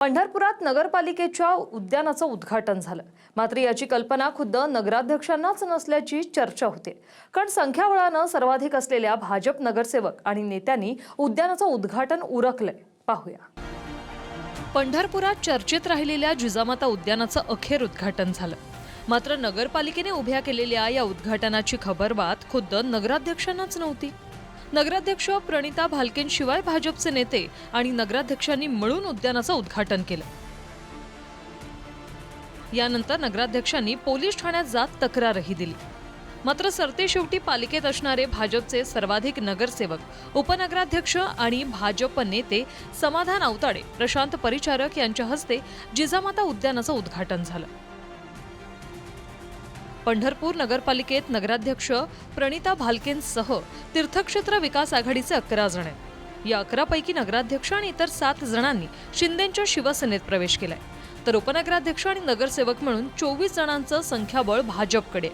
पंढरपुरात नगरपालिकेच्या उद्यानाचं उद्घाटन झालं। मात्र याची कल्पना खुद्द नगराध्यक्षांनाच नसल्याची चर्चा होते। कारण संख्याबळानं सर्वाधिक असलेल्या भाजप नगरसेवक आणि नेत्यांनी उद्यानाचं उद्घाटन उरकलंय। पाहूया। पंढरपुरात चर्चेत राहिलेल्या जिजामाता उद्यानाचं अखेर उद्घाटन झालं। मात्र नगरपालिकेने उभ्या केलेल्या या उद्घाटनाची खबरबात खुद्द नगराध्यक्षांनाच नव्हती। नगराध्यक्ष प्रणिता भालकेंशिवाय भाजपचे नेते आणि नगराध्यक्षांनी मिळून उद्यानाचं उद्घाटन केलं। यानंतर नगराध्यक्षांनी पोलीस ठाण्यात जात तक्रारही दिली। मात्र सरतेशेवटी पालिकेत असणारे भाजपचे सर्वाधिक नगरसेवक, उपनगराध्यक्ष आणि भाजप नेते समाधान आवताडे, प्रशांत परिचारक यांच्या हस्ते जिजामाता उद्यानाचं उद्घाटन झालं। पंढरपूर नगरपालिकेत नगराध्यक्ष प्रणिता भालकेंसह तीर्थक्षेत्र विकास आघाडीचे 11 जण आहेत। या 11 पैकी नगराध्यक्ष आणि इतर 7 जणांनी शिंदेंच्या शिवसेनेत प्रवेश केलाय, तर उपनगराध्यक्ष आणि नगरसेवक मिळून 24 जणांचं संख्याबळ भाजपकडे।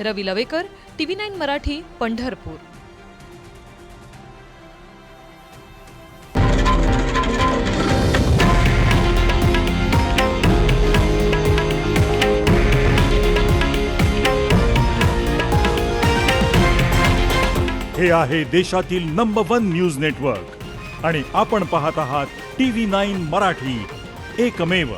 रवी लवेकर, TV9 मराठी, पंढरपूर। हे आहे देशातील नंबर 1 न्यूज नेटवर्क आणि आपण पाहत आहात TV9 मराठी, एकमेव।